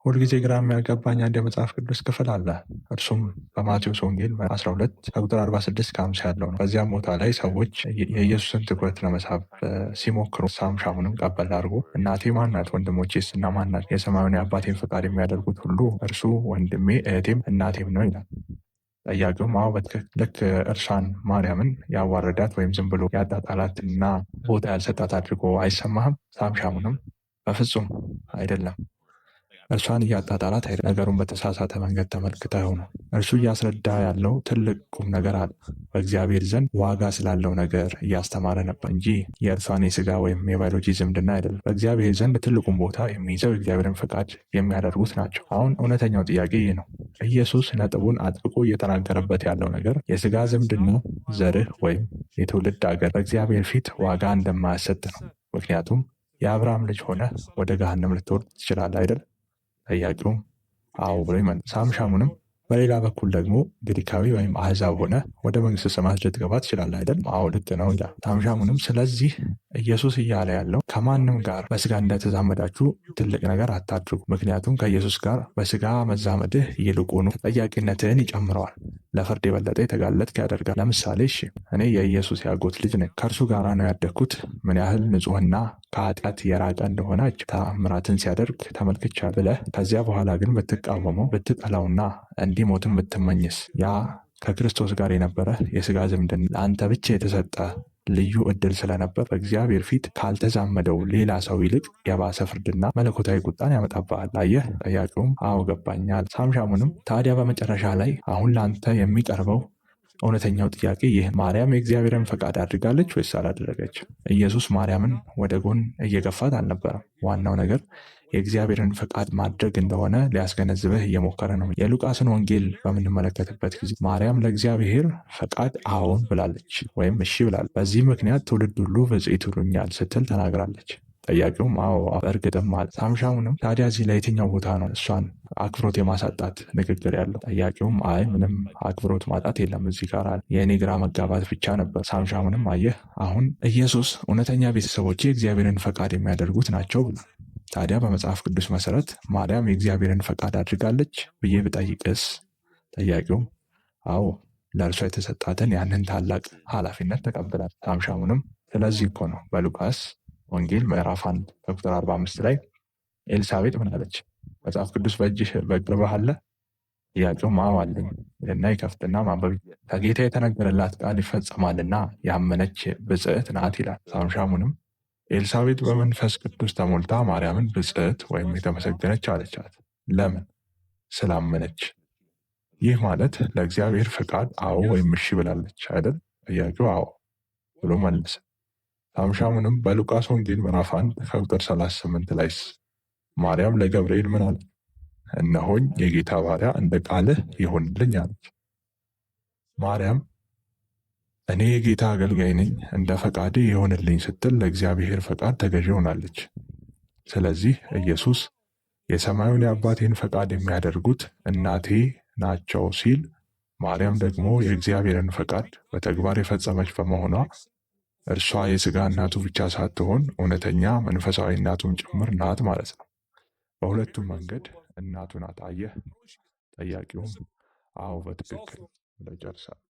ሁልጊዜ ግራ የሚያጋባኝ አንድ የመጽሐፍ ቅዱስ ክፍል አለ። እርሱም በማቴዎስ ወንጌል 12 ከቁጥር 46-50 ያለው ነው። በዚያም ቦታ ላይ ሰዎች የኢየሱስን ትኩረት ለመሳብ ሲሞክሩ ሳም ሻሙንም ቀበል አድርጎ እናቴ ማናት? ወንድሞቼስ እነማን ናቸው? የሰማዩን የአባቴን ፈቃድ የሚያደርጉት ሁሉ እርሱ ወንድሜ እህቴም እናቴም ነው ይላል። ጠያቂውም አዎ በትክክል ልክ እርሷን ማርያምን ያዋረዳት ወይም ዝም ብሎ ያጣጣላትና ቦታ ያልሰጣት አድርጎ አይሰማህም? ሳም ሻሙንም በፍጹም አይደለም። እርሷን እያጣጣላት አይደለም። ነገሩን በተሳሳተ መንገድ ተመልክተው ነው። እርሱ እያስረዳ ያለው ትልቅ ቁም ነገር አለ። በእግዚአብሔር ዘንድ ዋጋ ስላለው ነገር እያስተማረ ነበር እንጂ የእርሷን የስጋ ወይም የባዮሎጂ ዝምድና አይደለም። በእግዚአብሔር ዘንድ ትልቁን ቦታ የሚይዘው የእግዚአብሔርን ፈቃድ የሚያደርጉት ናቸው። አሁን እውነተኛው ጥያቄ ይህ ነው። ኢየሱስ ነጥቡን አጥብቆ እየተናገረበት ያለው ነገር የስጋ ዝምድና፣ ዘርህ ወይም የትውልድ ሀገር በእግዚአብሔር ፊት ዋጋ እንደማያሰጥ ነው። ምክንያቱም የአብርሃም ልጅ ሆነ ወደ ገሃነም ልትወርድ ትችላለህ አይደል? ጠያቂውም አዎ ብሎ ይመልሳል። ሳም ሻሙንም በሌላ በኩል ደግሞ ግሪካዊ ወይም አህዛብ ሆነ ወደ መንግስተ ሰማያት ልትገባ ትችላለህ አይደል? አዎ ልክ ነው ይላል። ሳም ሻሙንም ስለዚህ ኢየሱስ እያለ ያለው ከማንም ጋር በስጋ እንደተዛመዳችሁ ትልቅ ነገር አታድርጉ። ምክንያቱም ከኢየሱስ ጋር በስጋ መዛመድህ ይልቁኑ ተጠያቂነትህን ይጨምረዋል፣ ለፍርድ የበለጠ የተጋለጥክ ያደርጋል። ለምሳሌ እሺ እኔ የኢየሱስ ያጎት ልጅ ነኝ፣ ከእርሱ ጋር ነው ያደግኩት። ምን ያህል ንጹሕና ከኃጢአት የራቀ እንደሆነች ተአምራትን ሲያደርግ ተመልክቻለሁ ብለህ ከዚያ በኋላ ግን ብትቃወመው ብትጠላውና እንዲሞትም ብትመኝስ ያ ከክርስቶስ ጋር የነበረ የስጋ ዝምድና ለአንተ ብቻ የተሰጠ ልዩ እድል ስለነበር በእግዚአብሔር ፊት ካልተዛመደው ሌላ ሰው ይልቅ የባሰ ፍርድና መለኮታዊ ቁጣን ያመጣብሃል። አየህ? ጠያቂውም አዎ ገባኛል። ሳም ሻሙንም ታዲያ በመጨረሻ ላይ አሁን ለአንተ የሚቀርበው እውነተኛው ጥያቄ ይህ፣ ማርያም የእግዚአብሔርን ፈቃድ አድርጋለች ወይስ አላደረገች? ኢየሱስ ማርያምን ወደ ጎን እየገፋት አልነበረም። ዋናው ነገር የእግዚአብሔርን ፈቃድ ማድረግ እንደሆነ ሊያስገነዝብህ እየሞከረ ነው። የሉቃስን ወንጌል በምንመለከትበት ጊዜ ማርያም ለእግዚአብሔር ፈቃድ አዎን ብላለች ወይም እሺ ብላለች። በዚህ ምክንያት ትውልድ ሁሉ ብፅዕት ይሉኛል ስትል ተናግራለች። ጠያቂውም አዎ በእርግጥም አለ። ሳም ሻሙንም ታዲያ እዚህ ለየትኛው ቦታ ነው እሷን አክብሮት የማሳጣት ንግግር ያለው? ጠያቂውም አይ ምንም አክብሮት ማጣት የለም እዚህ ጋር አለ። የእኔ ግራ መጋባት ብቻ ነበር። ሳም ሻሙንም አየህ፣ አሁን ኢየሱስ እውነተኛ ቤተሰቦቼ የእግዚአብሔርን ፈቃድ የሚያደርጉት ናቸው ብሏል። ታዲያ በመጽሐፍ ቅዱስ መሰረት ማርያም የእግዚአብሔርን ፈቃድ አድርጋለች ብዬ ብጠይቅስ? ጠያቂውም አዎ ለእርሷ የተሰጣትን ያንን ታላቅ ኃላፊነት ተቀብላል። ሳም ሻሙንም ስለዚህ እኮ ነው በሉቃስ ወንጌል ምዕራፍ 1 ከቁጥር 45 ላይ ኤልሳቤጥ ምን አለች? መጽሐፍ ቅዱስ በእጅህ በቅርብህ አለ? ጥያቄውም አዎ አለኝ እና ይከፍትና ማንበብ ከጌታ የተነገረላት ቃል ይፈጸማልና ያመነች ብፅዕት ናት ይላል። ሳም ሻሙንም ኤልሳቤጥ በመንፈስ ቅዱስ ተሞልታ ማርያምን ብፅዕት ወይም የተመሰገነች አለቻት። ለምን? ስላመነች። ይህ ማለት ለእግዚአብሔር ፈቃድ አዎ ወይም እሺ ብላለች አይደል? ጥያቄው አዎ ብሎ መለሰ። ሳም ሻሙንም በሉቃስ ወንጌል ምዕራፍ 1 ከቁጥር 38 ላይስ ማርያም ለገብርኤል ምን አለች? እነሆኝ የጌታ ባሪያ እንደ ቃልህ ይሁንልኝ አለች። ማርያም እኔ የጌታ አገልጋይ ነኝ እንደ ፈቃድ ይሆንልኝ ስትል ለእግዚአብሔር ፈቃድ ተገዥ ሆናለች። ስለዚህ ኢየሱስ የሰማዩን የአባቴን ፈቃድ የሚያደርጉት እናቴ ናቸው ሲል፣ ማርያም ደግሞ የእግዚአብሔርን ፈቃድ በተግባር የፈጸመች በመሆኗ እርሷ የሥጋ እናቱ ብቻ ሳትሆን እውነተኛ መንፈሳዊ እናቱም ጭምር ናት ማለት ነው። በሁለቱም መንገድ እናቱ ናት። አየህ? ጠያቂውም አዎ በትክክል ብሎ ይጨርሳል።